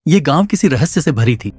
ये गांव किसी रहस्य से भरी थी,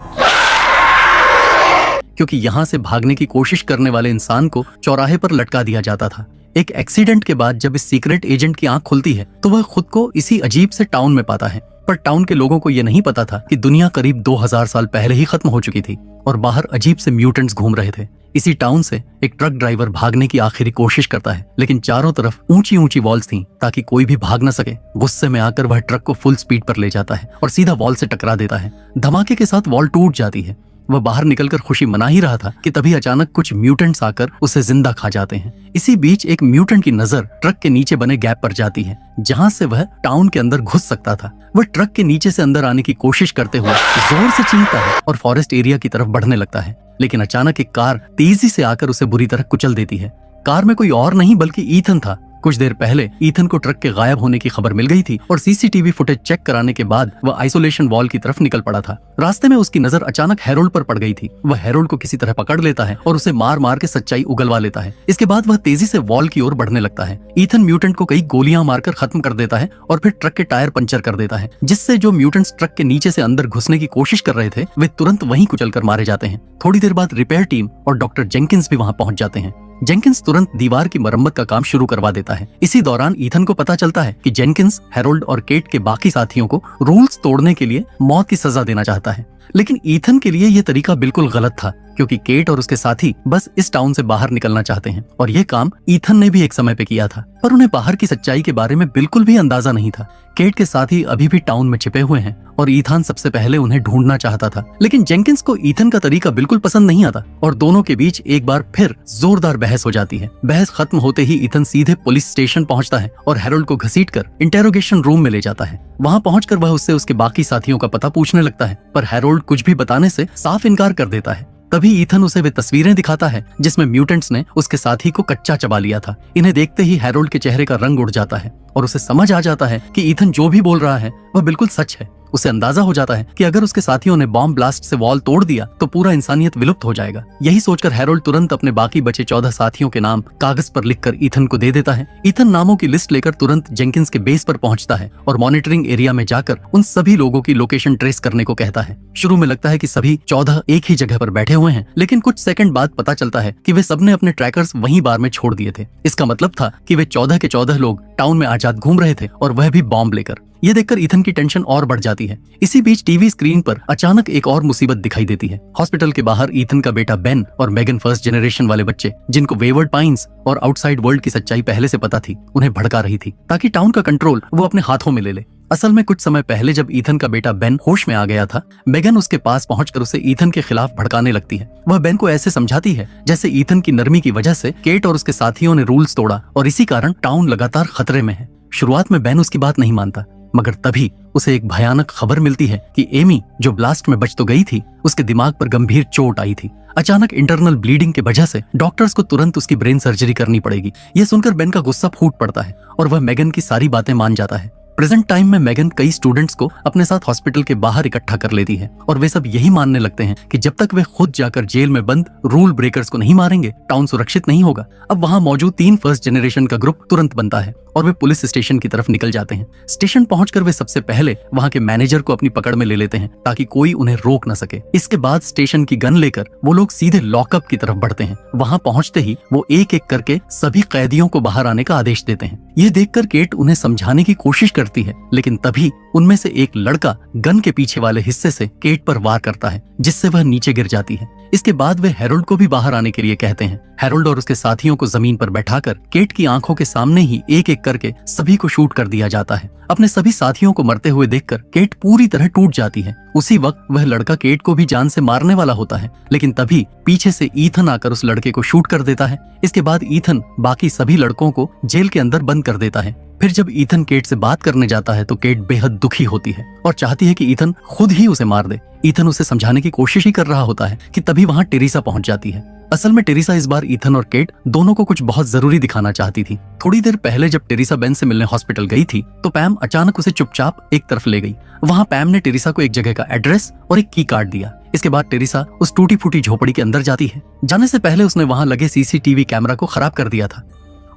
क्योंकि यहाँ से भागने की कोशिश करने वाले इंसान को चौराहे पर लटका दिया जाता था। एक एक्सीडेंट के बाद जब इस सीक्रेट एजेंट की आंख खुलती है तो वह खुद को इसी अजीब से टाउन में पाता है। पर टाउन के लोगों को यह नहीं पता था कि दुनिया करीब 2000 साल पहले ही खत्म हो चुकी थी और बाहर अजीब से म्यूटेंट्स घूम रहे थे। इसी टाउन से एक ट्रक ड्राइवर भागने की आखिरी कोशिश करता है, लेकिन चारों तरफ ऊंची ऊंची वॉल्स थीं ताकि कोई भी भाग न सके। गुस्से में आकर वह ट्रक को फुल स्पीड पर ले जाता है और सीधा वॉल से टकरा देता है। धमाके के साथ वॉल टूट जाती है। वह बाहर निकलकर खुशी मना ही रहा था कि तभी अचानक कुछ म्यूटेंट्स आकर उसे जिंदा खा जाते हैं। इसी बीच एक म्यूटेंट की नजर ट्रक के नीचे बने गैप पर जाती है, जहां से वह टाउन के अंदर घुस सकता था। वह ट्रक के नीचे से अंदर आने की कोशिश करते हुए जोर से चीखता है और फॉरेस्ट एरिया की तरफ बढ़ने लगता है, लेकिन अचानक एक कार तेजी से आकर उसे बुरी तरह कुचल देती है। कार में कोई और नहीं बल्कि ईथन था। कुछ देर पहले ईथन को ट्रक के गायब होने की खबर मिल गई थी और सीसीटीवी फुटेज चेक कराने के बाद वह आइसोलेशन वॉल की तरफ निकल पड़ा था। रास्ते में उसकी नजर अचानक हैरोल्ड पर पड़ गई थी। वह हैरोल्ड को किसी तरह पकड़ लेता है और उसे मार मार के सच्चाई उगलवा लेता है। इसके बाद वह तेजी से वॉल की ओर बढ़ने लगता है। ईथन म्यूटेंट को कई गोलियां मारकर खत्म कर देता है और फिर ट्रक के टायर पंचर कर देता है, जिससे जो म्यूटेंट्स ट्रक के नीचे से अंदर घुसने की कोशिश कर रहे थे वे तुरंत वहीं कुचलकर मारे जाते हैं। थोड़ी देर बाद रिपेयर टीम और डॉक्टर जेंकिंस भी वहां पहुंच जाते हैं। जेंकिंस तुरंत दीवार की मरम्मत का काम शुरू करवा देता है। इसी दौरान ईथन को पता चलता है कि जेंकिंस हैरोल्ड और केट के बाकी साथियों को रूल्स तोड़ने के लिए मौत की सजा देना चाहता है, लेकिन ईथन के लिए यह तरीका बिल्कुल गलत था, क्योंकि केट और उसके साथी बस इस टाउन से बाहर निकलना चाहते हैं और यह काम ईथन ने भी एक समय पे किया था, पर उन्हें बाहर की सच्चाई के बारे में बिल्कुल भी अंदाजा नहीं था। केट के साथी अभी भी टाउन में छिपे हुए हैं और ईथन सबसे पहले उन्हें ढूंढना चाहता था, लेकिन जेंकिंस को ईथन का तरीका बिल्कुल पसंद नहीं आता और दोनों के बीच एक बार फिर जोरदार बहस हो जाती है। बहस खत्म होते ही ईथन सीधे पुलिस स्टेशन पहुंचता है और हैरोल्ड को घसीटकर इंटेरोगेशन रूम में ले जाता है। वहां पहुंचकर वह उससे उसके बाकी साथियों का पता पूछने लगता है, पर हैरोल्ड कुछ भी बताने से साफ इनकार कर देता है। तभी ईथन उसे वे तस्वीरें दिखाता है जिसमें म्यूटेंट्स ने उसके साथी को कच्चा चबा लिया था। इन्हें देखते ही हैरोल्ड के चेहरे का रंग उड़ जाता है और उसे समझ आ जाता है कि ईथन जो भी बोल रहा है वह बिल्कुल सच है। उसे अंदाजा हो जाता है कि अगर उसके साथियों ने बॉम्ब ब्लास्ट से वॉल तोड़ दिया तो पूरा इंसानियत विलुप्त हो जाएगा। यही सोचकर हैरोल्ड तुरंत अपने बाकी बचे 14 साथियों के नाम कागज पर लिखकर ईथन को दे देता है। ईथन नामों की लिस्ट लेकर तुरंत जेंकिंस के बेस पर पहुंचता है और मॉनिटरिंग एरिया में जाकर उन सभी लोगों की लोकेशन ट्रेस करने को कहता है। शुरू में लगता है कि सभी 14 एक ही जगह पर बैठे हुए हैं, लेकिन कुछ सेकंड बाद पता चलता है कि वे सबने अपने ट्रैकर्स वहीं बार में छोड़ दिए थे। इसका मतलब था कि वे 14 के 14 लोग टाउन में आजाद घूम रहे थे और वह भी बॉम्ब लेकर। यह देखकर ईथन की टेंशन और बढ़ जाती है। इसी बीच टीवी स्क्रीन पर अचानक एक और मुसीबत दिखाई देती है। हॉस्पिटल के बाहर ईथन का बेटा बेन और मेगन फर्स्ट जनरेशन वाले बच्चे, जिनको वेवर्ड पाइन्स और आउटसाइड वर्ल्ड की सच्चाई पहले से पता थी, उन्हें भड़का रही थी ताकि टाउन का कंट्रोल वो अपने हाथों में ले ले। असल में कुछ समय पहले जब ईथन का बेटा बेन होश में आ गया था, मेगन उसके पास पहुंचकर उसे ईथन के खिलाफ भड़काने लगती है। वह बेन को ऐसे समझाती है जैसे ईथन की नरमी की वजह से केट और उसके साथियों ने रूल्स तोड़ा और इसी कारण टाउन लगातार खतरे में है। शुरुआत में बेन उसकी बात नहीं मानता, मगर तभी उसे एक भयानक खबर मिलती है कि एमी, जो ब्लास्ट में बच तो गई थी, उसके दिमाग पर गंभीर चोट आई थी। अचानक इंटरनल ब्लीडिंग की वजह से डॉक्टर्स को तुरंत उसकी ब्रेन सर्जरी करनी पड़ेगी। यह सुनकर बेन का गुस्सा फूट पड़ता है और वह मेगन की सारी बातें मान जाता है। प्रेजेंट टाइम में मेगन कई स्टूडेंट्स को अपने साथ हॉस्पिटल के बाहर इकट्ठा कर लेती है और वे सब यही मानने लगते हैं कि जब तक वे खुद जाकर जेल में बंद रूल ब्रेकर्स को नहीं मारेंगे, टाउन सुरक्षित नहीं होगा। अब वहां मौजूद 3 फर्स्ट जनरेशन का ग्रुप तुरंत बनता है और वे पुलिस स्टेशन की तरफ निकल जाते हैं। स्टेशन पहुंचकर वे सबसे पहले वहां के मैनेजर को अपनी पकड़ में ले लेते हैं ताकि कोई उन्हें रोक न सके। इसके बाद स्टेशन की गन लेकर वो लोग सीधे लॉकअप की तरफ बढ़ते हैं। वहां पहुंचते ही वो एक एक करके सभी कैदियों को बाहर आने का आदेश देते हैं। यह देखकर केट उन्हें समझाने की कोशिश करती है, लेकिन तभी उनमें से एक लड़का गन के पीछे वाले हिस्से से केट पर वार करता है, जिससे वह नीचे गिर जाती है। इसके बाद वे हैरोल्ड को भी बाहर आने के लिए कहते हैं। हैरोल्ड और उसके साथियों को जमीन पर बैठाकर केट की आंखों के सामने ही एक एक करके सभी को शूट कर दिया जाता है। अपने सभी साथियों को मरते हुए देखकर केट पूरी तरह टूट जाती है। उसी वक्त वह लड़का केट को भी जान से मारने वाला होता है, लेकिन तभी पीछे से ईथन आकर उस लड़के को शूट कर देता है। इसके बाद ईथन बाकी सभी लड़कों को जेल के अंदर बंद कर देता है। फिर जब ईथन केट से बात करने जाता है तो केट बेहद दुखी होती है और चाहती है कि ईथन खुद ही उसे मार दे। ईथन उसे समझाने की कोशिश ही कर रहा होता है कि तभी वहां टेरिसा पहुंच जाती है। असल में टेरिसा इस बार ईथन और केट दोनों को कुछ बहुत जरूरी दिखाना चाहती थी। थोड़ी देर पहले जब टेरिसा बेन से मिलने हॉस्पिटल गई थी तो पैम अचानक उसे चुपचाप एक तरफ ले गई। वहां पैम ने टेरिसा को एक जगह का एड्रेस और एक की कार्ड दिया। इसके बाद टेरिसा उस टूटी फूटी झोपड़ी के अंदर जाती है। जाने से पहले उसने वहां लगे सीसीटीवी कैमरा को खराब कर दिया था।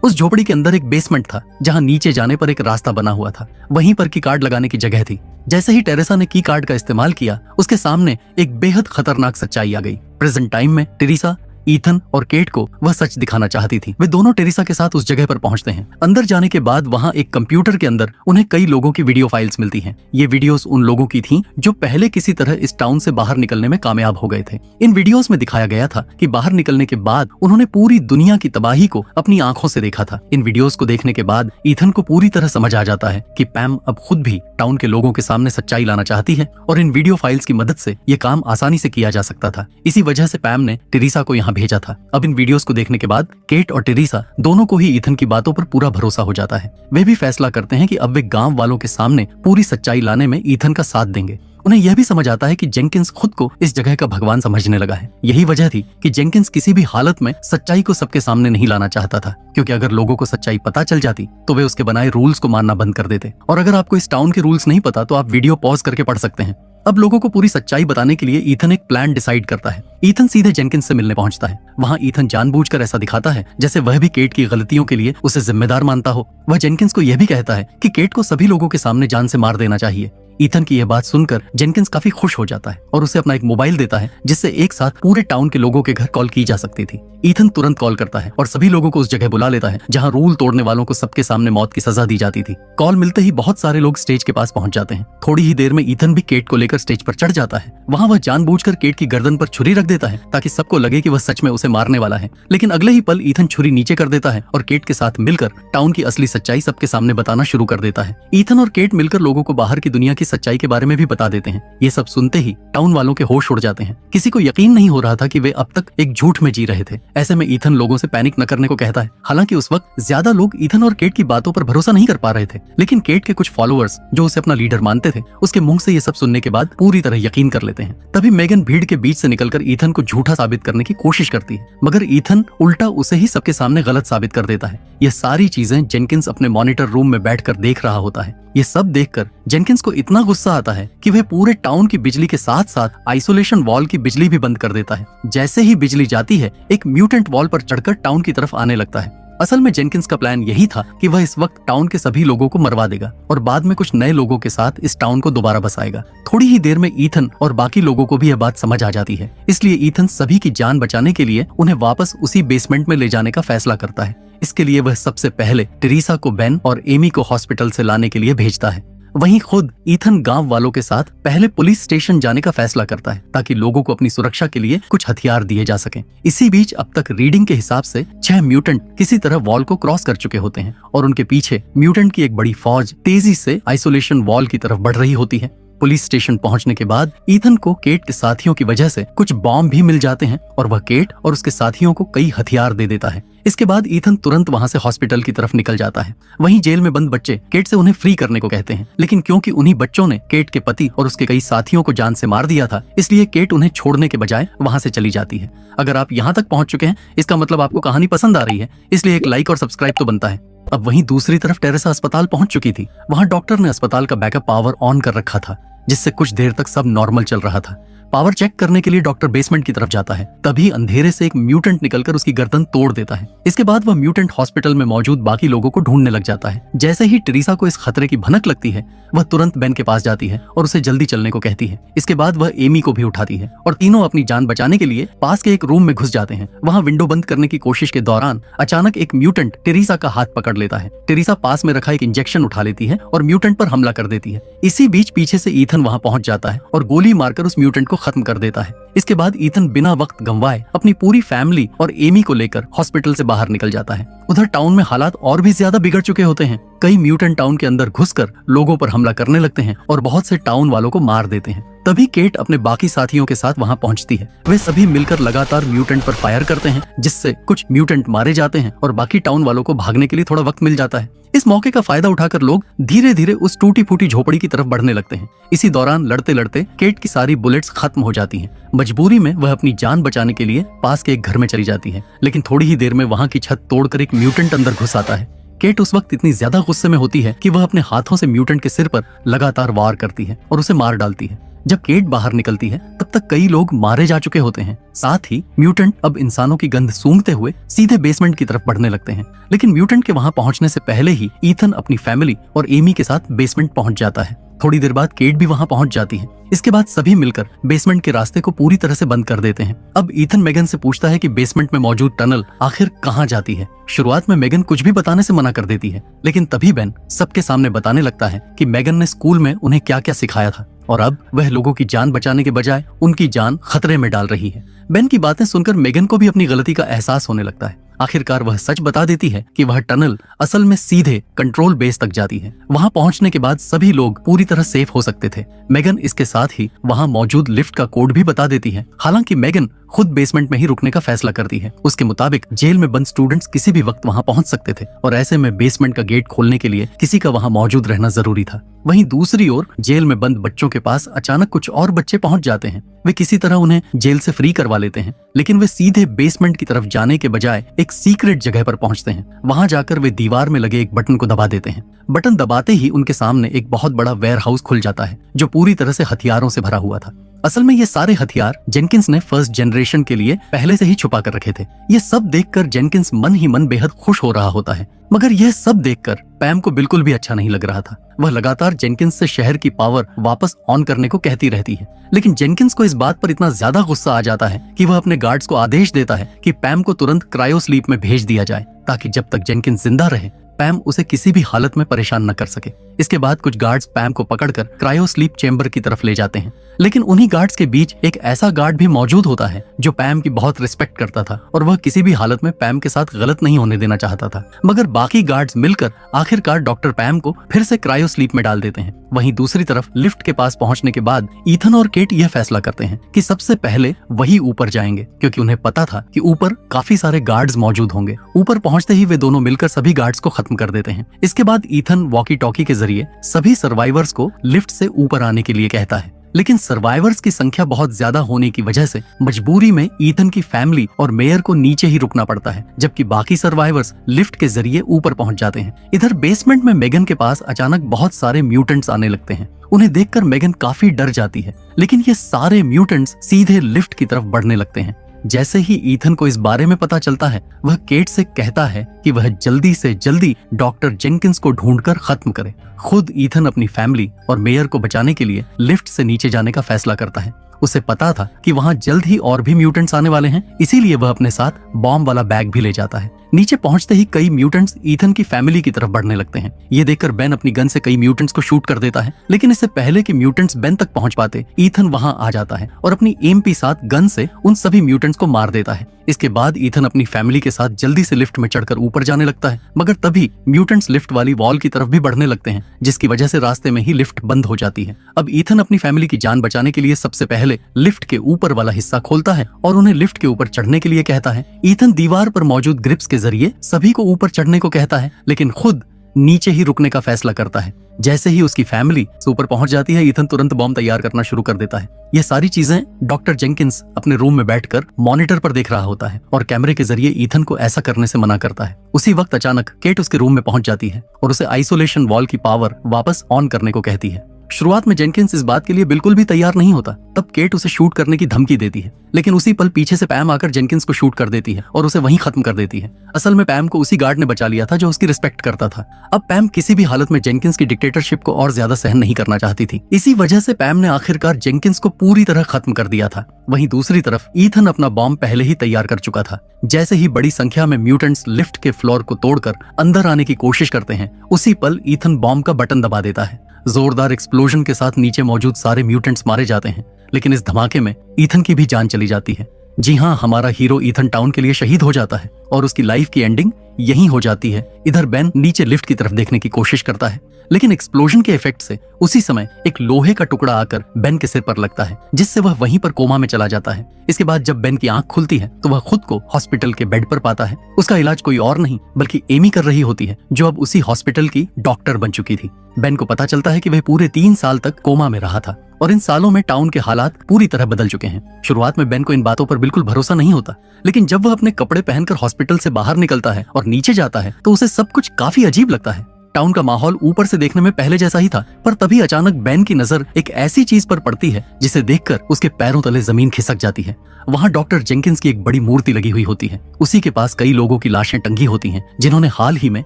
उस झोपड़ी के अंदर एक बेसमेंट था जहां नीचे जाने पर एक रास्ता बना हुआ था। वहीं पर की कार्ड लगाने की जगह थी। जैसे ही टेरेसा ने की कार्ड का इस्तेमाल किया, उसके सामने एक बेहद खतरनाक सच्चाई आ गई। प्रेजेंट टाइम में टेरेसा, ईथन और केट को वह सच दिखाना चाहती थी। वे दोनों टेरेसा के साथ उस जगह पर पहुंचते हैं। अंदर जाने के बाद वहां एक कंप्यूटर के अंदर उन्हें कई लोगों की वीडियो फाइल्स मिलती हैं। ये वीडियोस उन लोगों की थीं जो पहले किसी तरह इस टाउन से बाहर निकलने में कामयाब हो गए थे। इन वीडियोस में दिखाया गया था कि बाहर निकलने के बाद उन्होंने पूरी दुनिया की तबाही को अपनी आंखों से देखा था। इन वीडियोस को देखने के बाद ईथन को पूरी तरह समझ आ जाता है कि पैम अब खुद भी टाउन के लोगों के सामने सच्चाई लाना चाहती है और इन वीडियो फाइल्स की मदद से ये काम आसानी से किया जा सकता था। इसी वजह से पैम ने टेरेसा को यहाँ भेजा था। अब इन वीडियोस को देखने के बाद केट और टेरेसा दोनों को ही ईथन की बातों पर पूरा भरोसा हो जाता है। वे भी फैसला करते हैं कि अब वे गांव वालों के सामने पूरी सच्चाई लाने में ईथन का साथ देंगे। उन्हें यह भी समझ आता है कि जेंकिंस खुद को इस जगह का भगवान समझने लगा है। यही वजह थी कि जेंकिंस किसी भी हालत में सच्चाई को सबके सामने नहीं लाना चाहता था, क्योंकि अगर लोगों को सच्चाई पता चल जाती तो वे उसके बनाए रूल्स को मानना बंद कर देते। और अगर आपको इस टाउन के रूल्स नहीं पता तो आप वीडियो पॉज करके पढ़ सकते हैं। अब लोगों को पूरी सच्चाई बताने के लिए ईथन एक प्लान डिसाइड करता है। ईथन सीधे जेंकिंस से मिलने पहुंचता है। वहां ईथन जानबूझकर ऐसा दिखाता है जैसे वह भी केट की गलतियों के लिए उसे जिम्मेदार मानता हो। वह जेंकिंस को यह भी कहता है कि केट को सभी लोगों के सामने जान से मार देना चाहिए। ईथन की यह बात सुनकर जेंकिंस काफी खुश हो जाता है और उसे अपना एक मोबाइल देता है जिससे एक साथ पूरे टाउन के लोगों के घर कॉल की जा सकती थी। ईथन तुरंत कॉल करता है और सभी लोगों को उस जगह बुला लेता है जहां रूल तोड़ने वालों को सबके सामने मौत की सजा दी जाती थी। कॉल मिलते ही बहुत सारे लोग स्टेज के पास पहुंच जाते हैं। थोड़ी ही देर में ईथन भी केट को लेकर स्टेज पर चढ़ जाता है। वहां वह जानबूझकर केट की गर्दन पर छुरी रख देता है ताकि सबको लगे कि वह सच में उसे मारने वाला है। लेकिन अगले ही पल ईथन छुरी नीचे कर देता है और केट के साथ मिलकर टाउन की असली सच्चाई सबके सामने बताना शुरू कर देता है। ईथन और केट मिलकर लोगों को बाहर की दुनिया की सच्चाई के बारे में भी बता देते हैं। ये सब सुनते ही टाउन वालों के होश उड़ जाते हैं। किसी को यकीन नहीं हो रहा था कि वे अब तक एक झूठ में जी रहे थे। ऐसे में ईथन लोगों से पैनिक न करने को कहता है। हालांकि उस वक्त ज्यादा लोग ईथन और केट की बातों पर भरोसा नहीं कर पा रहे थे, लेकिन केट के कुछ फॉलोअर्स जो उसे अपना लीडर मानते थे, उसके मुंह से ये सब सुनने के बाद पूरी तरह यकीन कर लेते हैं। तभी मेगन भीड़ के बीच से निकलकर ईथन को झूठा साबित करने की कोशिश करती है, मगर ईथन उल्टा उसे ही सबके सामने गलत साबित कर देता है। ये सारी चीजें जेनकिंस अपने मॉनिटर रूम में बैठकर देख रहा होता है। ये सब देखकर जेनकिंस को इतना गुस्सा आता है कि वह पूरे टाउन की बिजली के साथ साथ आइसोलेशन वॉल की बिजली भी बंद कर देता है। जैसे ही बिजली जाती है, एक म्यूटेंट वॉल पर चढ़कर टाउन की तरफ आने लगता है। असल में जेनकिंस का प्लान यही था कि वह इस वक्त टाउन के सभी लोगों को मरवा देगा और बाद में कुछ नए लोगों के साथ इस टाउन को दोबारा बसाएगा। थोड़ी ही देर में ईथन और बाकी लोगों को भी यह बात समझ आ जाती है, इसलिए ईथन सभी की जान बचाने के लिए उन्हें वापस उसी बेसमेंट में ले जाने का फैसला करता है। इसके लिए वह सबसे पहले टेरेसा को बेन और एमी को हॉस्पिटल से लाने के लिए भेजता है। वहीं खुद ईथन गांव वालों के साथ पहले पुलिस स्टेशन जाने का फैसला करता है ताकि लोगों को अपनी सुरक्षा के लिए कुछ हथियार दिए जा सकें। इसी बीच अब तक रीडिंग के हिसाब से 6 म्यूटेंट किसी तरह वॉल को क्रॉस कर चुके होते हैं और उनके पीछे म्यूटेंट की एक बड़ी फौज तेजी से आइसोलेशन वॉल की तरफ बढ़ रही होती है। पुलिस स्टेशन पहुंचने के बाद ईथन को केट के साथियों की वजह से कुछ बॉम्ब भी मिल जाते हैं और वह केट और उसके साथियों को कई हथियार दे देता है। इसके बाद ईथन तुरंत वहां से हॉस्पिटल की तरफ निकल जाता है। वहीं जेल में बंद बच्चे केट से उन्हें फ्री करने को कहते हैं, लेकिन क्योंकि उन्हीं बच्चों ने केट के पति और उसके कई साथियों को जान से मार दिया था, इसलिए केट उन्हें छोड़ने के बजाय वहां से चली जाती है। अगर आप यहाँ तक पहुंच चुके हैं, इसका मतलब आपको कहानी पसंद आ रही है, इसलिए एक लाइक और सब्सक्राइब तो बनता है। अब वहीं दूसरी तरफ टेरेसा अस्पताल पहुंच चुकी थी। वहां डॉक्टर ने अस्पताल का बैकअप पावर ऑन कर रखा था, जिससे कुछ देर तक सब नॉर्मल चल रहा था। पावर चेक करने के लिए डॉक्टर बेसमेंट की तरफ जाता है। तभी अंधेरे से एक म्यूटेंट निकलकर उसकी गर्दन तोड़ देता है। इसके बाद वह म्यूटेंट हॉस्पिटल में मौजूद बाकी लोगों को ढूंढने लग जाता है। जैसे ही टेरेसा को इस खतरे की भनक लगती है, वह तुरंत बेन के पास जाती है और उसे जल्दी चलने को कहती है। इसके बाद वह एमी को भी उठाती है और तीनों अपनी जान बचाने के लिए पास के एक रूम में घुस जाते हैं। वहां विंडो बंद करने की कोशिश के दौरान अचानक एक म्यूटेंट टेरेसा का हाथ पकड़ लेता है। टेरेसा पास में रखा एक इंजेक्शन उठा लेती है और म्यूटेंट पर हमला कर देती है। इसी बीच पीछे से ईथन वहां पहुंच जाता है और गोली मारकर उस म्यूटेंट को खत्म कर देता है। इसके बाद ईथन बिना वक्त गंवाए अपनी पूरी फैमिली और एमी को लेकर हॉस्पिटल से बाहर निकल जाता है। उधर टाउन में हालात और भी ज्यादा बिगड़ चुके होते हैं। कई म्यूटेंट टाउन के अंदर घुसकर लोगों पर हमला करने लगते हैं और बहुत से टाउन वालों को मार देते हैं। तभी केट अपने बाकी साथियों के साथ वहां पहुंचती है। वे सभी मिलकर लगातार म्यूटेंट पर फायर करते हैं, जिससे कुछ म्यूटेंट मारे जाते हैं और बाकी टाउन वालों को भागने के लिए थोड़ा वक्त मिल जाता है। इस मौके का फायदा उठाकर लोग धीरे धीरे उस टूटी फूटी झोपड़ी की तरफ बढ़ने लगते हैं। इसी दौरान लड़ते लड़ते केट की सारी बुलेट्स खत्म हो जाती हैं। मजबूरी में वह अपनी जान बचाने के लिए पास के एक घर में चली जाती है, लेकिन थोड़ी ही देर में वहां की छत तोड़कर एक म्यूटेंट अंदर घुस आता है। केट उस वक्त इतनी ज्यादा गुस्से में होती है कि वह अपने हाथों से म्यूटेंट के सिर पर लगातार वार करती है और उसे मार डालती है। जब केट बाहर निकलती है तब तक कई लोग मारे जा चुके होते हैं। साथ ही म्यूटेंट अब इंसानों की गंध सूंघते हुए सीधे बेसमेंट की तरफ बढ़ने लगते हैं। लेकिन म्यूटेंट के वहां पहुंचने से पहले ही ईथन अपनी फैमिली और एमी के साथ बेसमेंट पहुंच जाता है। थोड़ी देर बाद केट भी वहां पहुंच जाती है। इसके बाद सभी मिलकर बेसमेंट के रास्ते को पूरी तरह से बंद कर देते हैं। अब ईथन मेगन से पूछता है कि बेसमेंट में मौजूद टनल आखिर कहां जाती है। शुरुआत में मेगन कुछ भी बताने से मना कर देती है, लेकिन तभी बेन सबके सामने बताने लगता है कि मेगन ने स्कूल में उन्हें क्या क्या सिखाया था और अब वह लोगों की जान बचाने के बजाय उनकी जान खतरे में डाल रही है। बेन की बातें सुनकर मेगन को भी अपनी गलती का एहसास होने लगता है। आखिरकार वह सच बता देती है कि वह टनल असल में सीधे कंट्रोल बेस तक जाती है। वहां पहुंचने के बाद सभी लोग पूरी तरह सेफ हो सकते थे। मेगन इसके साथ ही वहां मौजूद लिफ्ट का कोड भी बता देती है। हालांकि मेगन खुद बेसमेंट में ही रुकने का फैसला करती है। उसके मुताबिक जेल में बंद स्टूडेंट्स किसी भी वक्त वहां पहुंच सकते थे और ऐसे में बेसमेंट का गेट खोलने के लिए किसी का वहां मौजूद रहना जरूरी था। वहीं दूसरी ओर जेल में बंद बच्चों के पास अचानक कुछ और बच्चे पहुंच जाते हैं। वे किसी तरह उन्हें जेल से फ्री करवा लेते हैं, लेकिन वे सीधे बेसमेंट की तरफ जाने के बजाय एक सीक्रेट जगह पर पहुंचते हैं। वहां जाकर वे दीवार में लगे एक बटन को दबा देते हैं। बटन दबाते ही उनके सामने एक बहुत बड़ा वेयर हाउस खुल जाता है जो पूरी तरह से हथियारों से भरा हुआ था। असल में ये सारे हथियार जेनकिंस ने फर्स्ट जनरेशन के लिए पहले से ही छुपा कर रखे थे। ये सब देखकर जेनकिंस मन ही मन बेहद खुश हो रहा होता है, मगर यह सब देखकर पैम को बिल्कुल भी अच्छा नहीं लग रहा था। वह लगातार जेनकिंस से शहर की पावर वापस ऑन करने को कहती रहती है, लेकिन जेनकिंस को इस बात पर इतना ज्यादा गुस्सा आ जाता है कि वह अपने गार्ड्स को आदेश देता है कि पैम को तुरंत क्रायो स्लीप में भेज दिया जाए, ताकि जब तक जेनकिंस जिंदा रहे पैम उसे किसी भी हालत में परेशान न कर सके। इसके बाद कुछ गार्ड्स पैम को पकड़कर क्रायो स्लीप चेंबर की तरफ ले जाते हैं, लेकिन उन्हीं गार्ड्स के बीच एक ऐसा गार्ड भी मौजूद होता है जो पैम की बहुत रिस्पेक्ट करता था और वह किसी भी हालत में पैम के साथ गलत नहीं होने देना चाहता था। मगर बाकी गार्ड्स मिलकर आखिरकार डॉक्टर पैम को फिर से क्रायो स्लीप में डाल देते हैं। वहीं दूसरी तरफ लिफ्ट के पास पहुंचने के बाद ईथन और केट यह फैसला करते हैं कि सबसे पहले वही ऊपर जाएंगे, क्योंकि उन्हें पता था कि ऊपर काफी सारे गार्ड्स मौजूद होंगे। ऊपर पहुंचते ही वे दोनों मिलकर सभी गार्ड्स को खत्म कर देते हैं। इसके बाद ईथन वॉकी टॉकी के जरिए सभी सर्वाइवर्स को लिफ्ट से ऊपर आने के लिए कहता है, लेकिन सर्वाइवर्स की संख्या बहुत ज्यादा होने की वजह से मजबूरी में ईथन की फैमिली और मेयर को नीचे ही रुकना पड़ता है, जबकि बाकी सर्वाइवर्स लिफ्ट के जरिए ऊपर पहुंच जाते हैं। इधर बेसमेंट में मेगन के पास अचानक बहुत सारे म्यूटेंट्स आने लगते हैं। उन्हें देखकर मेगन काफी डर जाती है, लेकिन ये सारे म्यूटेंट्स सीधे लिफ्ट की तरफ बढ़ने लगते हैं। जैसे ही ईथन को इस बारे में पता चलता है, वह केट से कहता है कि वह जल्दी से जल्दी डॉक्टर जेनकिंस को ढूंढकर खत्म करे। खुद ईथन अपनी फैमिली और मेयर को बचाने के लिए लिफ्ट से नीचे जाने का फैसला करता है। उसे पता था कि वहां जल्द ही और भी म्यूटेंट्स आने वाले हैं, इसीलिए वह अपने साथ बॉम्ब वाला बैग भी ले जाता है। नीचे पहुंचते ही कई म्यूटेंट्स ईथन की फैमिली की तरफ बढ़ने लगते हैं। ये देखकर बेन अपनी गन से कई म्यूटेंट्स को शूट कर देता है, लेकिन इससे पहले कि म्यूटेंट्स बेन तक पहुंच पाते, ईथन वहां आ जाता है और अपनी MP7 गन से उन सभी म्यूटेंट्स को मार देता है। इसके बाद ईथन अपनी फैमिली के साथ जल्दी से लिफ्ट में चढ़कर ऊपर जाने लगता है, मगर तभी म्यूटेंट्स लिफ्ट वाली वॉल की तरफ भी बढ़ने लगते हैं, जिसकी वजह से रास्ते में ही लिफ्ट बंद हो जाती है। अब ईथन अपनी फैमिली की जान बचाने के लिए सबसे पहले लिफ्ट के ऊपर वाला हिस्सा खोलता है और उन्हें लिफ्ट के ऊपर चढ़ने के लिए कहता है। ईथन दीवार पर मौजूद ग्रिप्स के जरिए सभी को ऊपर चढ़ने को कहता है, लेकिन खुद नीचे ही रुकने का फैसला करता है। जैसे ही उसकी फैमिली ऊपर पहुंच जाती है, ईथन तुरंत बॉम्ब तैयार करना शुरू कर देता है। ये सारी चीजें डॉक्टर जेनकिंस अपने रूम में बैठकर मॉनिटर पर देख रहा होता है और कैमरे के जरिए ईथन को ऐसा करने से मना करता है। उसी वक्त अचानक केट उसके रूम में पहुंच जाती है और उसे आइसोलेशन वॉल की पावर वापस ऑन करने को कहती है। शुरुआत में जेनकिंस इस बात के लिए बिल्कुल भी तैयार नहीं होता। तब केट उसे शूट करने की धमकी देती है, लेकिन उसी पल पीछे से पैम आकर जेनकिंस को शूट कर देती है और उसे वहीं खत्म कर देती है। असल में पैम को उसी गार्ड ने बचा लिया था जो उसकी रिस्पेक्ट करता था। अब पैम किसी भी हालत में जेनकिंस की डिक्टेटरशिप को और ज्यादा सहन नहीं करना चाहती थी। इसी वजह से पैम ने आखिरकार जेनकिंस को पूरी तरह खत्म कर दिया था। वहीं दूसरी तरफ ईथन अपना बॉम्ब पहले ही तैयार कर चुका था। जैसे ही बड़ी संख्या में म्यूटेंट्स लिफ्ट के फ्लोर को तोड़कर अंदर आने की कोशिश करते हैं, उसी पल ईथन बॉम्ब का बटन दबा देता है। जोरदार एक्सप्लोजन के साथ नीचे मौजूद सारे म्यूटेंट्स मारे जाते हैं, लेकिन इस धमाके में ईथन की भी जान चली जाती है। जी हाँ, हमारा हीरो ईथन टाउन के लिए शहीद हो जाता है और उसकी लाइफ की एंडिंग यहीं हो जाती है। इधर बेन नीचे लिफ्ट की तरफ देखने की कोशिश करता है, लेकिन एक्सप्लोजन के इफेक्ट से उसी समय एक लोहे का टुकड़ा आकर बेन के सिर पर लगता है, जिससे वह वहीं पर कोमा में चला जाता है। इसके बाद जब बेन की आंख खुलती है तो वह खुद को हॉस्पिटल के बेड पर पाता है। उसका इलाज कोई और नहीं बल्कि एमी कर रही होती है, जो अब उसी हॉस्पिटल की डॉक्टर बन चुकी थी। बेन को पता चलता है कि वह पूरे 3 साल तक कोमा में रहा था और इन सालों में टाउन के हालात पूरी तरह बदल चुके हैं। शुरुआत में बेन को इन बातों पर बिल्कुल भरोसा नहीं होता, लेकिन जब वह अपने कपड़े पहनकर हॉस्पिटल से बाहर निकलता है और नीचे जाता है तो उसे सब कुछ काफी अजीब लगता है। टाउन का माहौल ऊपर से देखने में पहले जैसा ही था, पर तभी अचानक बेन की नजर एक ऐसी चीज पर पड़ती है जिसे देखकर उसके पैरों तले जमीन खिसक जाती है। वहाँ डॉक्टर जेंकिंस की एक बड़ी मूर्ति लगी हुई होती है। उसी के पास कई लोगों की लाशें टंगी होती हैं जिन्होंने हाल ही में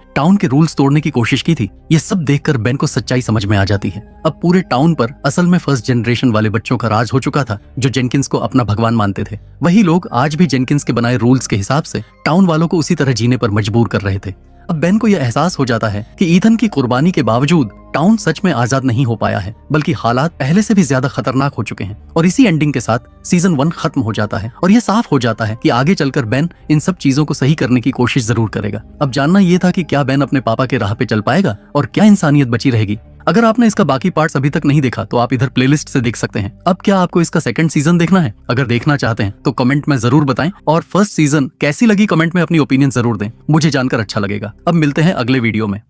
टाउन के रूल्स तोड़ने की कोशिश की थी। ये सब देखकर बेन को सच्चाई समझ में आ जाती है। अब पूरे टाउन पर असल में फर्स्ट जनरेशन वाले बच्चों का राज हो चुका था, जो जेंकिंस को अपना भगवान मानते थे। वही लोग आज भी जेंकिंस के बनाए रूल्स के हिसाब से टाउन वालों को उसी तरह जीने पर मजबूर कर रहे थे। अब बेन को यह एहसास हो जाता है कि ईथन की कुर्बानी के बावजूद टाउन सच में आजाद नहीं हो पाया है, बल्कि हालात पहले से भी ज्यादा खतरनाक हो चुके हैं। और इसी एंडिंग के साथ सीजन 1 खत्म हो जाता है और यह साफ हो जाता है कि आगे चलकर बेन इन सब चीजों को सही करने की कोशिश जरूर करेगा। अब जानना यह था कि क्या बेन अपने पापा के राह पे चल पाएगा और क्या इंसानियत बची रहेगी। अगर आपने इसका बाकी पार्ट्स अभी तक नहीं देखा तो आप इधर प्लेलिस्ट से देख सकते हैं। अब क्या आपको इसका सेकंड सीजन देखना है? अगर देखना चाहते हैं तो कमेंट में जरूर बताएं, और फर्स्ट सीजन कैसी लगी कमेंट में अपनी ओपिनियन जरूर दें, मुझे जानकर अच्छा लगेगा। अब मिलते हैं अगले वीडियो में।